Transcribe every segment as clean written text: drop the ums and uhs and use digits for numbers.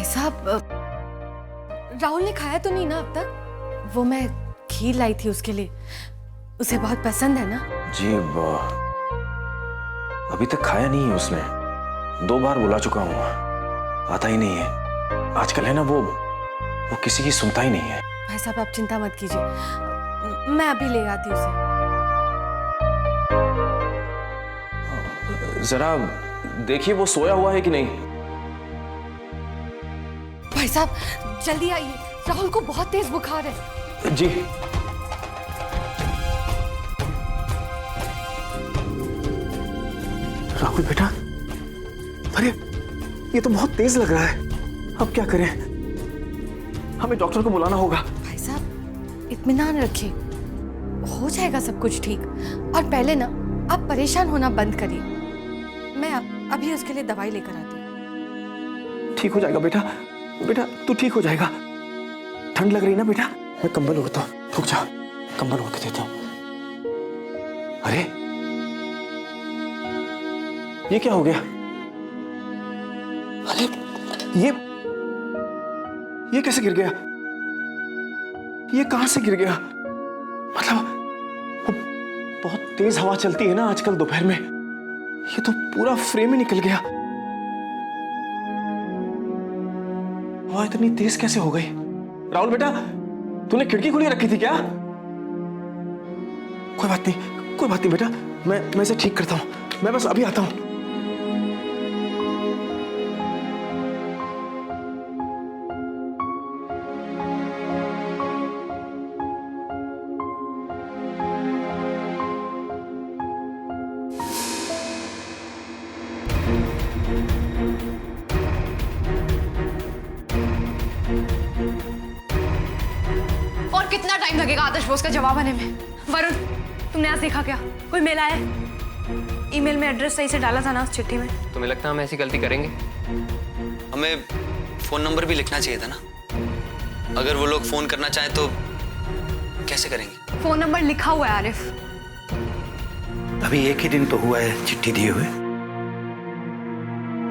साहब, राहुल ने खाया तो नहीं ना अब तक? वो मैं खीर लाई थी उसके लिए, उसे बहुत पसंद है ना। जी अभी तक खाया नहीं है उसने, 2 बार बुला चुका हूँ, आता ही नहीं है। आजकल है ना वो किसी की सुनता ही नहीं है। भाई साहब आप चिंता मत कीजिए, मैं अभी ले आती हूँ उसे। जरा देखिए वो सोया हुआ है कि नहीं। भाई साहब जल्दी आइए, राहुल को बहुत तेज बुखार है। जी राहुल बेटा, अरे ये तो बहुत तेज लग रहा है, अब क्या करें? हमें डॉक्टर को बुलाना होगा। भाई साहब इत्मीनान रखिए, हो जाएगा सब कुछ ठीक। और पहले ना आप परेशान होना बंद करिए, मैं अभी उसके लिए दवाई लेकर आती हूँ। ठीक हो जाएगा बेटा, बेटा तू ठीक हो जाएगा। ठंड लग रही ना बेटा, मैं कंबल ओढ़ता हूँ, रुक जा, कंबल ओढ़ के देता हूँ। अरे ये क्या हो गया? अरे ये कैसे गिर गया? ये कहां से गिर गया? मतलब बहुत तेज हवा चलती है ना आजकल दोपहर में, ये तो पूरा फ्रेम ही निकल गया। हवा इतनी तेज कैसे हो गई? राहुल बेटा, तूने खिड़की खुली रखी थी क्या? कोई बात नहीं बेटा, मैं इसे ठीक करता हूं, मैं बस अभी आता हूं। और कितना टाइम लगेगा आदर्श बोस का जवाब आने में? वरुण, तुमने आज देखा क्या? कोई मेल आया है? ईमेल में एड्रेस सही से डाला था ना उस चिट्ठी में? तुम्हें लगता है हम ऐसी गलती करेंगे? हमें फोन नंबर भी लिखना चाहिए था ना। अगर वो लोग फोन करना चाहें तो कैसे करेंगे? फोन नंबर लिखा हुआ है आरिफ। अभी एक ही दिन तो हुआ है चिट्ठी दिए हुए,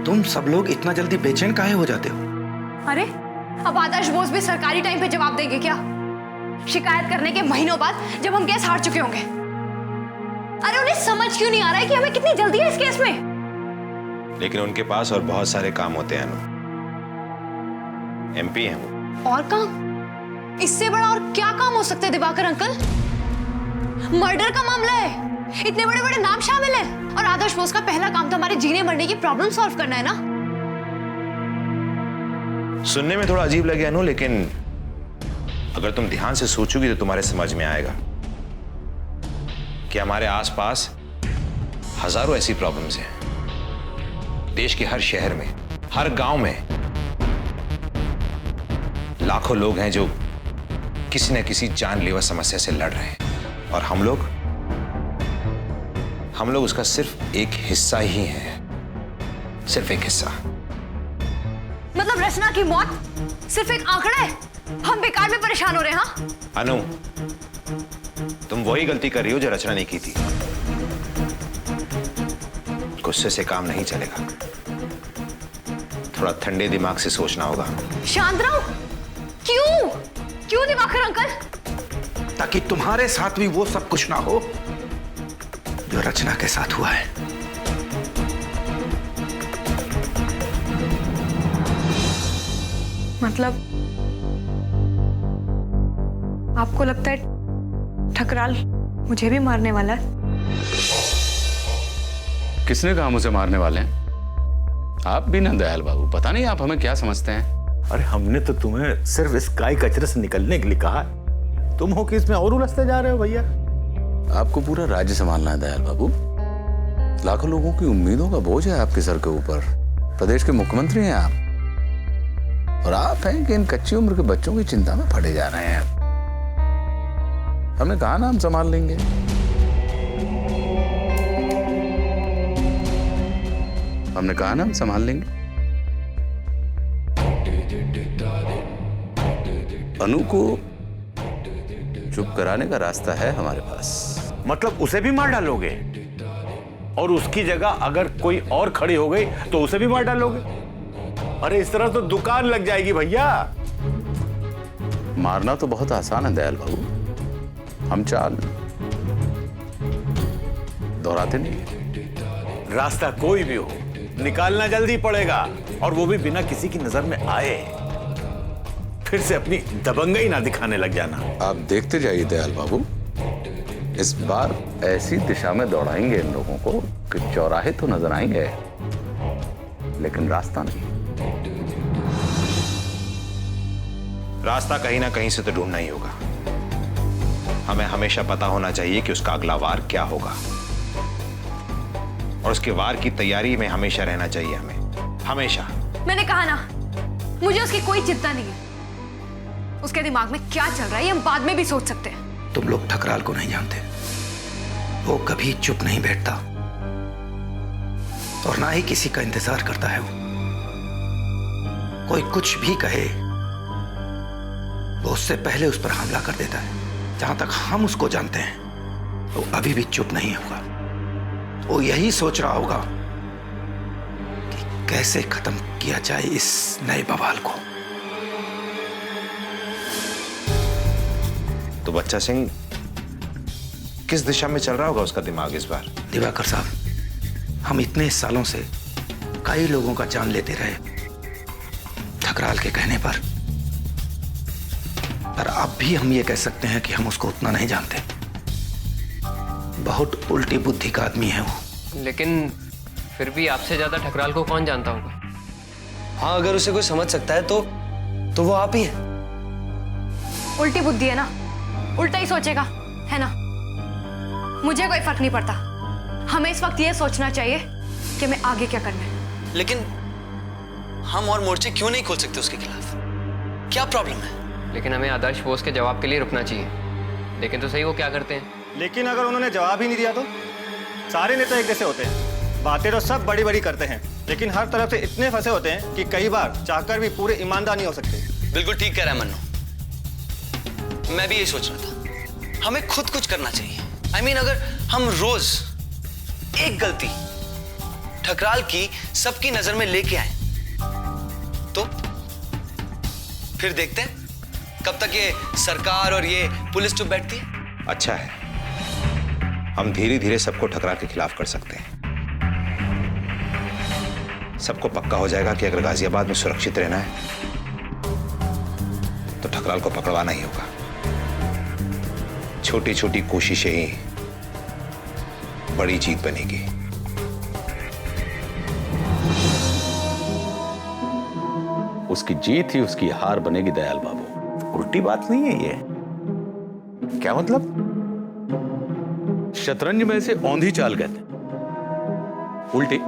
तुम सब लोग इतना जल्दी बेचैन काहे हो जाते हो? अरे अब आदर्श बोस भी सरकारी टाइम पे जवाब देंगे क्या? शिकायत करने के महीनों बाद, जब हम केस हार चुके होंगे। अरे उन्हें समझ क्यों नहीं आ रहा है कि हमें कितनी जल्दी है इस केस में? लेकिन उनके पास और बहुत सारे काम होते हैं अनु, MP हैं वो। और काम? इससे बड़ा और क्या काम हो सकता है दिवाकर अंकल? मर्डर का मामला है, इतने बड़े बड़े नाम शामिल हैं, और आदर्श बोस का पहला काम तो हमारे जीने मरने की प्रॉब्लम सॉल्व करना है ना। सुनने में थोड़ा अजीब लगे अनु, लेकिन अगर तुम ध्यान से सोचोगी तो तुम्हारे समझ में आएगा कि हमारे आसपास हजारों ऐसी प्रॉब्लम्स हैं। देश के हर शहर में, हर गांव में लाखों लोग हैं जो किसी न किसी जानलेवा समस्या से लड़ रहे हैं, और हम लोग उसका सिर्फ एक हिस्सा ही हैं, सिर्फ एक हिस्सा। मतलब रचना की मौत सिर्फ एक आंकड़ा है, हम बेकार में परेशान हो रहे हैं। हाँ अनु, तुम वही गलती कर रही हो जो रचना ने की थी। गुस्से से काम नहीं चलेगा, थोड़ा ठंडे दिमाग से सोचना होगा। शांत रहो। क्यों दिवाकर अंकल? ताकि तुम्हारे साथ भी वो सब कुछ ना हो जो रचना के साथ हुआ है। मतलब आपको लगता है ठकराल मुझे भी मारने वाला है? किसने कहा मुझे मारने वाले हैं? आप भी ना दयाल बाबू, पता नहीं आप हमें क्या समझते हैं। अरे हमने तो तुम्हें सिर्फ इस काई कचरे से निकलने के लिए कहा है, तुम हो कि इसमें और उलझते जा रहे हो भैया। आपको पूरा राज्य संभालना है दयाल बाबू, लाखों लोगों की उम्मीदों का बोझ है आपके सर के ऊपर, प्रदेश के मुख्यमंत्री हैं आप, और आप हैं कि इन कच्ची उम्र के बच्चों की चिंता में पड़े जा रहे हैं। हमने कहा ना हम संभाल लेंगे। हमने कहा ना हम संभाल लेंगे। अनु को चुप कराने का रास्ता है हमारे पास। मतलब उसे भी मार डालोगे? और उसकी जगह अगर कोई और खड़ी हो गई तो उसे भी मार डालोगे? अरे इस तरह तो दुकान लग जाएगी भैया। मारना तो बहुत आसान है दयाल बाबू, हम चाल दोहराते नहीं। रास्ता कोई भी हो, निकालना जल्दी पड़ेगा, और वो भी बिना किसी की नजर में आए। फिर से अपनी दबंगई ना दिखाने लग जाना। आप देखते जाइए दयाल बाबू, इस बार ऐसी दिशा में दौड़ाएंगे इन लोगों को कि चौराहे तो नजर आएंगे लेकिन रास्ता नहीं। रास्ता कहीं ना कहीं से तो ढूंढना ही होगा। हमें हमेशा पता होना चाहिए कि उसका अगला वार क्या होगा, और उसके वार की तैयारी में हमेशा रहना चाहिए हमें, हमेशा। मैंने कहा ना, मुझे उसकी कोई चिंता नहीं है। उसके दिमाग में क्या चल रहा है ये हम बाद में भी सोच सकते हैं। तुम लोग ठकराल को नहीं जानते। वो कभी चुप नहीं बैठता और ना ही किसी का इंतजार करता है। वो कोई कुछ भी कहे वो उससे पहले उस पर हमला कर देता है। जहां तक हम उसको जानते हैं वो अभी भी चुप नहीं होगा। वो यही सोच रहा होगा कि कैसे खत्म किया जाए इस नए बवाल को। तो बच्चा सिंह किस दिशा में चल रहा होगा उसका दिमाग इस बार? दिवाकर साहब, हम इतने सालों से कई लोगों का जान लेते रहे ठकराल के कहने पर अब भी हम ये कह सकते हैं कि हम उसको उतना नहीं जानते। बहुत उल्टी बुद्धि का आदमी है वो। लेकिन फिर भी आपसे ज्यादा ठकराल को कौन जानता होगा? हाँ, अगर उसे कोई समझ सकता है तो वो आप ही है। उल्टी बुद्धि है ना, उल्टा ही सोचेगा, है ना। मुझे कोई फर्क नहीं पड़ता। हमें इस वक्त ये सोचना चाहिए कि हमें आगे क्या करना है। लेकिन हम और मोर्चे क्यों नहीं खोल सकते उसके खिलाफ? क्या प्रॉब्लम है? लेकिन हमें आदर्श बोस के जवाब के लिए रुकना चाहिए। लेकिन तो सही वो क्या करते हैं? लेकिन अगर उन्होंने जवाब ही नहीं दिया तो? सारे नेता एक जैसे होते हैं, बातें तो सब बड़ी बड़ी करते हैं, लेकिन हर तरफ से इतने फंसे होते हैं कि कई बार चाहकर भी पूरे ईमानदार नहीं हो सकते। बिल्कुल ठीक कह रहा है मन्नू, मैं भी यही सोच रहा था। हमें खुद कुछ करना चाहिए। I mean, अगर हम रोज एक गलती ठकराल की सबकी नजर में लेके आए तो फिर देखते हैं कब तक ये सरकार और ये पुलिस चुप बैठती है। अच्छा है, हम धीरे धीरे सबको ठकराल के खिलाफ कर सकते हैं। सबको पक्का हो जाएगा कि अगर गाजियाबाद में सुरक्षित रहना है तो ठकराल को पकड़वाना ही होगा। छोटी छोटी कोशिशें ही बड़ी जीत बनेगी। उसकी जीत ही उसकी हार बनेगी दयाल बाबू। उल्टी बात नहीं है ये। क्या मतलब? शतरंज में से औंधी चाल कहते हैं, उल्टी।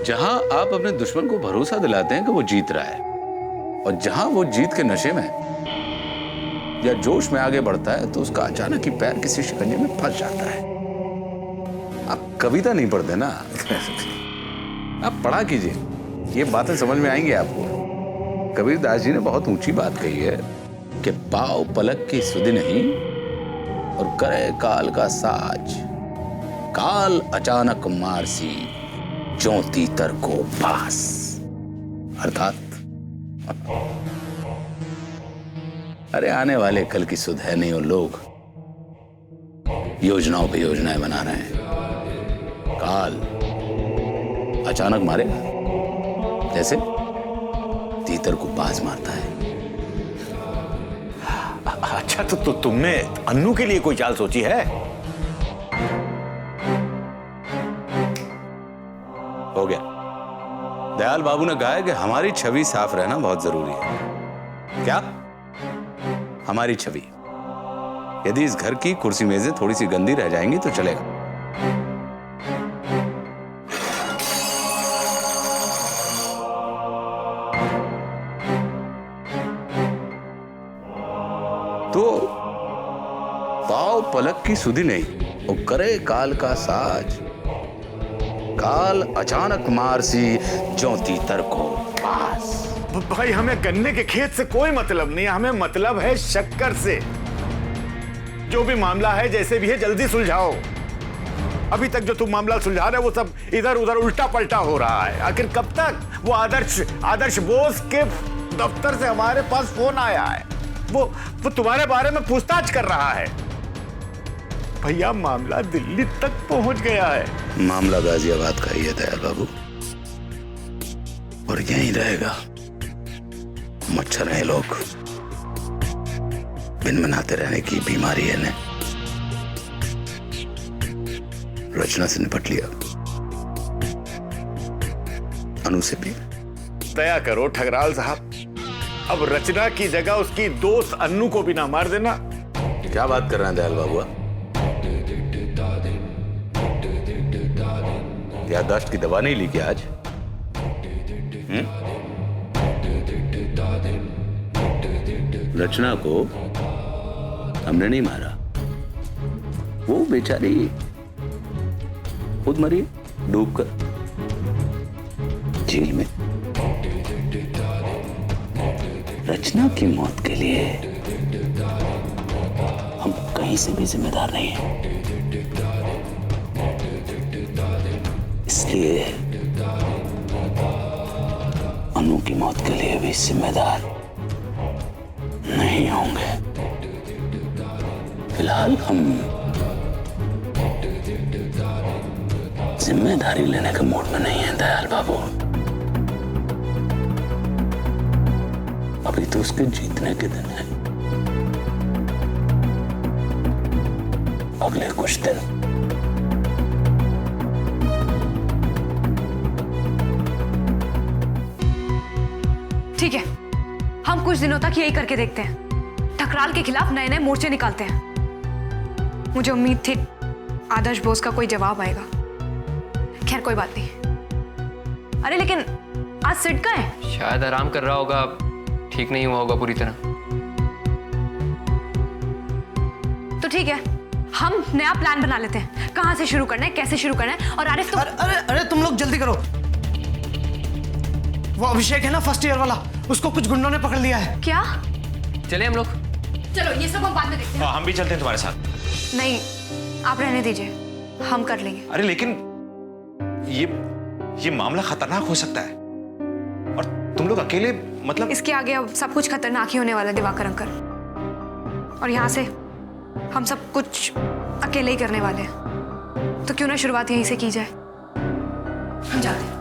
जहां आप अपने दुश्मन को भरोसा दिलाते हैं कि वो जीत रहा है, और जहां वो जीत के नशे में या जोश में आगे बढ़ता है तो उसका अचानक ही पैर किसी शिकंजे में फंस जाता है। आप कविता नहीं पढ़ते ना? आप पढ़ा कीजिए, ये बातें समझ में आएंगी आपको। कबीरदास जी ने बहुत ऊंची बात कही है कि पाव पलक की सुधि नहीं और करे काल का साज, काल अचानक मारसी ज्यों तीतर को पास। अर्थात अरे आने वाले कल की सुध है नहीं, और लोग योजनाओं पे योजनाएं बना रहे हैं। काल अचानक मारेगा जैसे तीतर को बाज मारता है। अच्छा, तो तुमने अन्नू के लिए कोई चाल सोची है? हो गया। दयाल बाबू ने कहा है कि हमारी छवि साफ रहना बहुत जरूरी है। क्या? हमारी छवि। यदि इस घर की कुर्सी मेजें थोड़ी सी गंदी रह जाएंगी तो चलेगा। तो पाव पलक की सुधि नहीं, वो करे काल का साज, काल अचानक मारसी ज्यों तीतर को पास। भाई, हमें गन्ने के खेत से कोई मतलब नहीं है, हमें मतलब है शक्कर से। जो भी मामला है, जैसे भी है, जल्दी सुलझाओ। अभी तक जो तुम मामला सुलझा रहे हो वो सब इधर उधर उल्टा पलटा हो रहा है। आखिर कब तक? वो आदर्श बोस के दफ्तर से हमारे पास फोन आया है, वो तुम्हारे बारे में पूछताछ कर रहा है। भैया मामला दिल्ली तक पहुंच गया है। मामला गाजियाबाद का ही है दयाल बाबू, और यहीं रहेगा। मच्छर हैं लोग, बिन मनाते रहने की बीमारी है इन्हें। रचना से निपट लिया, अनु से भी। दया करो ठगराल साहब, अब रचना की जगह उसकी दोस्त अन्नू को भी ना मार देना। क्या बात कर रहे हैं दयाल बाबू? याददाश्त की दवा नहीं ली क्या आज? रचना को हमने नहीं मारा, वो बेचारी खुद मरी डूबकर झील में। रचना की मौत के लिए हम कहीं से भी जिम्मेदार नहीं हैं, इसलिए अनु की मौत के लिए भी जिम्मेदार नहीं होंगे। फिलहाल हम जिम्मेदारी लेने के मूड में नहीं है दयाल बाबू। अभी तो उसके जीतने के दिन है। अगले कुछ दिन ठीक है, हम कुछ दिनों तक यही करके देखते हैं। ठकराल के खिलाफ नए नए मोर्चे निकालते हैं। मुझे उम्मीद थी आदर्श बोस का कोई जवाब आएगा। खैर कोई बात नहीं। अरे लेकिन आज सिट का है? शायद आराम कर रहा होगा, ठीक नहीं हुआ होगा पूरी तरह। तो ठीक है, हम नया प्लान बना लेते हैं। कहां से शुरू करना है, कैसे शुरू करना है। और आरिफ तुम अरे तुम लोग जल्दी करो। वो अभिषेक है ना फर्स्ट ईयर वाला, उसको कुछ गुंडों ने पकड़ लिया है। क्या? चले हम लोग। चलो ये सब हम बाद में देखते हैं। हम भी चलते हैं तुम्हारे साथ। नहीं, आप रहने दीजिए, हम कर लेंगे। अरे लेकिन ये मामला खतरनाक हो सकता है, और तुम लोग अकेले मतलब। इसके आगे अब सब कुछ खतरनाक ही होने वाला है दिवाकर अंकल, और यहाँ से हम सब कुछ अकेले ही करने वाले हैं। तो क्यों ना शुरुआत यहीं से की जाए। हम जाते हैं।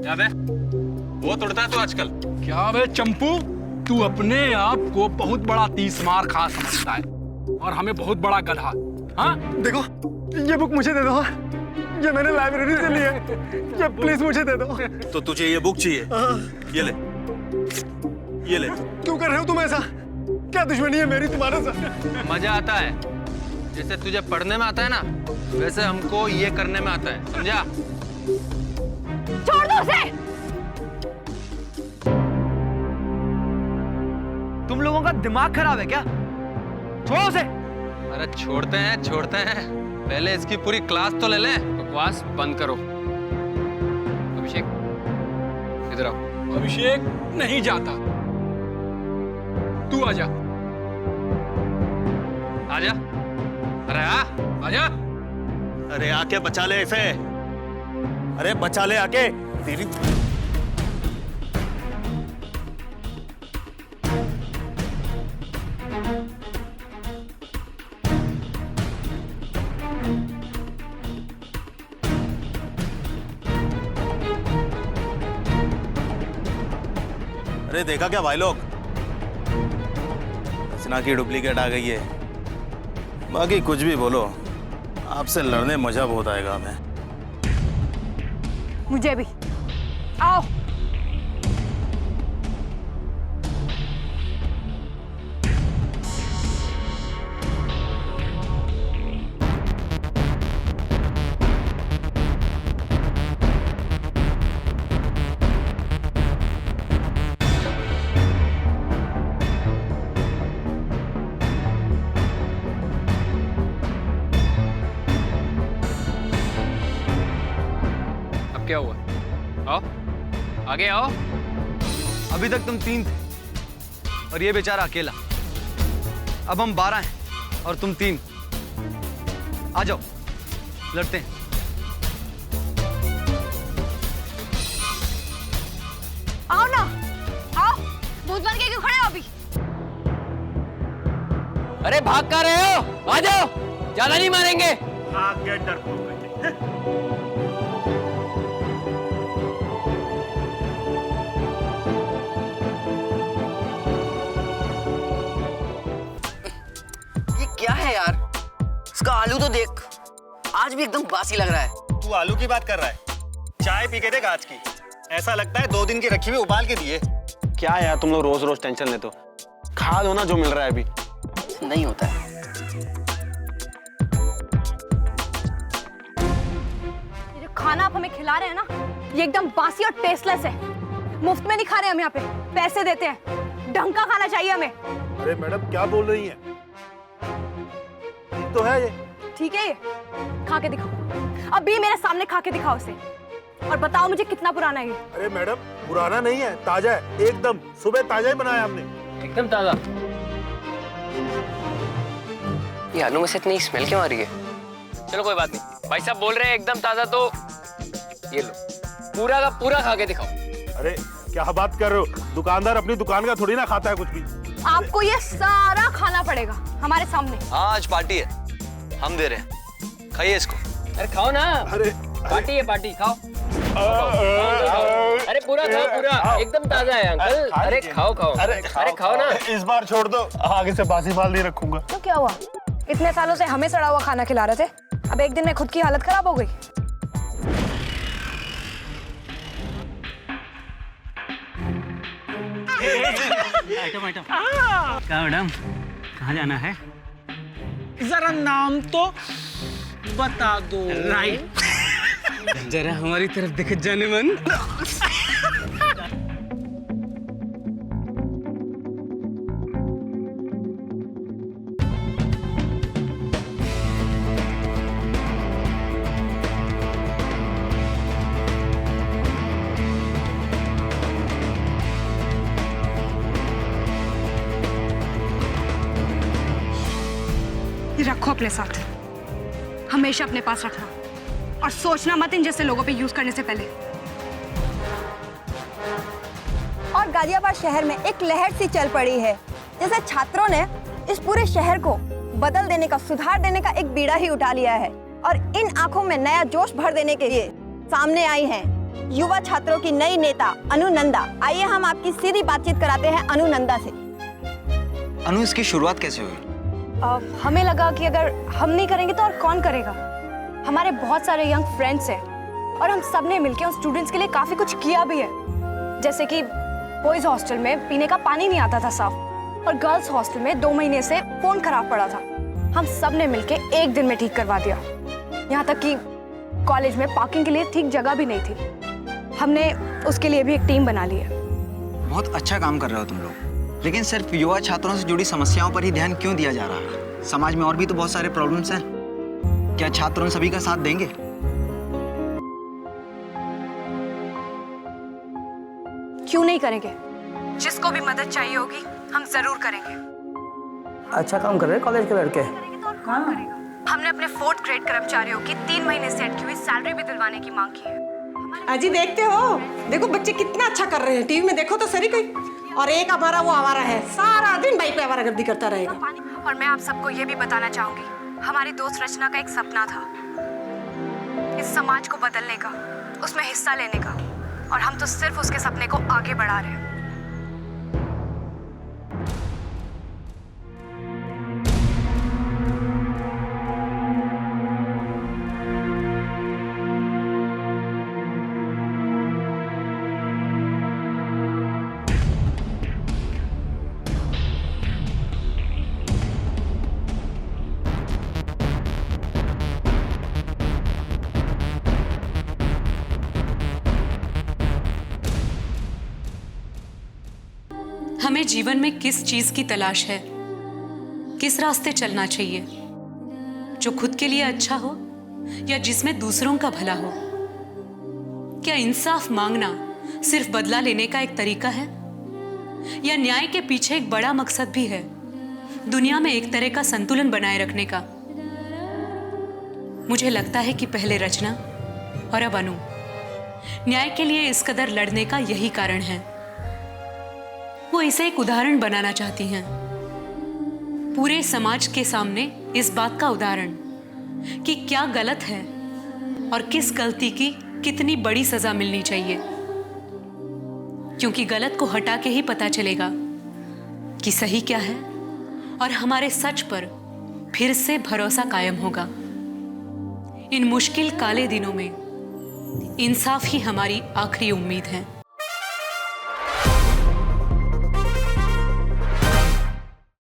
याद है वो तोड़ता है तो आजकल। क्या वे चंपू, तू अपने आप को बहुत बड़ा तीसमार खा समझता है और हमें बहुत बड़ा गधा। हाँ देखो ये बुक मुझे दे दो, ये मैंने लाइब्रेरी से ली है, ये प्लीज मुझे दे दो। तो तुझे ये बुक चाहिए? ये ले, ये ले। क्यों कर रहे हो तुम ऐसा? क्या दुश्मनी है मेरी तुम्हारे साथ? मजा आता है, जैसे तुझे पढ़ने में आता है ना, वैसे हमको ये करने में आता है, समझा? छोड़ दो उसे। तुम लोगों का दिमाग खराब है क्या? छोड़ो उसे। अरे छोड़ते हैं, पहले इसकी पूरी क्लास तो ले ले। बकवास बंद करो। अभिषेक इधर आओ। अभिषेक नहीं जाता, तू आजा। आजा। अरे आजा। अरे आके बचा ले इसे। अरे बचा ले आके। तेरी अरे देखा क्या भाई लोग, रचना की डुप्लीकेट आ गई है। बाकी कुछ भी बोलो, आपसे लड़ने मजा बहुत आएगा हमें। मुझे भी। आओ। अब क्या हुआ? आओ, आगे आओ। अभी तक तुम 3 थे और ये बेचारा अकेला। अब हम 12 हैं और तुम 3। आ जाओ, लड़ते हैं। आओ ना, आओ। भूत बन के क्यों खड़े हो अभी? अरे भाग कर रहे हो? आ जाओ, ज्यादा नहीं मारेंगे। भाग गए डरपोक कहीं। ये क्या है यार? इसका आलू तो देख, आज भी एकदम बासी लग रहा है। तू आलू की बात कर रहा है? चाय पी के देख आज की, ऐसा लगता है 2 दिन की रखी हुई उबाल के दिए। क्या यार तुम लोग रोज रोज टेंशन लेते हो? खा लो ना जो मिल रहा है अभी। नहीं होता है। ये जो खाना आप हमें खिला रहे हैं ना, ये एकदम बासी और टेस्टलेस है। मुफ्त में नहीं खा रहे हम यहाँ पे, पैसे देते हैं। ढंग का खाना चाहिए हमें। अरे मैडम क्या बोल रही हैं? तो है ये। ठीक है, ये खा के दिखाओ। अभी मेरे सामने खा के दिखाओ इसे और बताओ मुझे कितना पुराना है ये। अरे मैडम पुराना नहीं है, ताजा है एकदम। सुबह ताजा ही बनाया हमने। एकदम ताजा। ये आलू में से इतनी स्मेल क्यों आ रही है? चलो कोई बात नहीं, भाई साहब बोल रहे हैं एकदम ताजा, तो ये लो, पूरा का पूरा खा के दिखाओ। अरे क्या बात कर रहे हो? दुकानदार अपनी दुकान का थोड़ी ना खाता है कुछ भी। आपको ये सारा खाना पड़ेगा हमारे सामने। आज पार्टी है, हम दे रहे हैं, खाइए इसको। अरे खाओ ना। अरे पार्टी है, पार्टी खाओ। अरे पूरा खाओ, पूरा एकदम ताजा है अंकल। अरे खाओ खाओ, अरे खाओ ना। इस बार छोड़ दो, आगे से बासी माल नहीं रखूंगा। तो क्या हुआ? इतने सालों से हमें सड़ा हुआ खाना खिला रहे थे, अब एक दिन में खुद की हालत खराब हो गई। क्या मैडम, कहाँ जाना है? जरा नाम तो बता दो। राइट। जरा हमारी तरफ देखे जाने मन। ये रखो अपने साथ, हमेशा अपने पास रखना और सोचना मत इन जैसे लोगों पे यूज करने से पहले। और गाजियाबाद शहर में एक लहर सी चल पड़ी है, जैसे छात्रों ने इस पूरे शहर को बदल देने का, सुधार देने का एक बीड़ा ही उठा लिया है और इन आंखों में नया जोश भर देने के लिए सामने आई हैं युवा छात्रों की नई नेता अनुनंदा। आइए हम आपकी सीधी बातचीत कराते हैं अनुनंदा से। अनु, इसकी शुरुआत कैसे हुई? हमें लगा कि अगर हम नहीं करेंगे तो और कौन करेगा। हमारे बहुत सारे यंग फ्रेंड्स हैं और हम सब ने मिलकर उन स्टूडेंट्स के लिए काफी कुछ किया भी है, जैसे कि बॉयज हॉस्टल में पीने का पानी नहीं आता था साफ, और गर्ल्स हॉस्टल में 2 महीने से फोन खराब पड़ा था। हम सब ने मिलकर एक दिन में ठीक करवा दिया। यहाँ तक कि कॉलेज में पार्किंग के लिए ठीक जगह भी नहीं थी। हमने उसके लिए भी एक टीम बना ली है। बहुत अच्छा काम कर रहे हो तुम लोग, लेकिन सिर्फ युवा छात्रों से जुड़ी समस्याओं पर ही ध्यान क्यों दिया जा रहा है? समाज में और भी तो बहुत सारे प्रॉब्लम्स हैं। क्या छात्र उन सभी का साथ देंगे? क्यों नहीं करेंगे? जिसको भी मदद चाहिए होगी हम जरूर करेंगे। अच्छा काम कर रहे हैं कॉलेज के लड़के। हमने अपने 4th ग्रेड कर्मचारियों की 3 महीने से अटकी हुई सैलरी भी दिलवाने की मांग की है। अजी देखते हो, देखो बच्चे कितना अच्छा कर रहे हैं, टीवी में देखो तो सही कोई। और एक हमारा वो आवारा है, सारा दिन बाइक पे आवारागर्दी करता रहेगा। और मैं आप सबको ये भी बताना चाहूंगी, हमारी दोस्त रचना का एक सपना था इस समाज को बदलने का, उसमें हिस्सा लेने का, और हम तो सिर्फ उसके सपने को आगे बढ़ा रहे हैं। हमें जीवन में किस चीज की तलाश है, किस रास्ते चलना चाहिए, जो खुद के लिए अच्छा हो या जिसमें दूसरों का भला हो? क्या इंसाफ मांगना सिर्फ बदला लेने का एक तरीका है या न्याय के पीछे एक बड़ा मकसद भी है, दुनिया में एक तरह का संतुलन बनाए रखने का। मुझे लगता है कि पहले रचना और अब अनु न्याय के लिए इस कदर लड़ने का यही कारण है। वो इसे एक उदाहरण बनाना चाहती हैं, पूरे समाज के सामने इस बात का उदाहरण कि क्या गलत है और किस गलती की कितनी बड़ी सजा मिलनी चाहिए, क्योंकि गलत को हटा के ही पता चलेगा कि सही क्या है और हमारे सच पर फिर से भरोसा कायम होगा। इन मुश्किल काले दिनों में इंसाफ ही हमारी आखिरी उम्मीद है।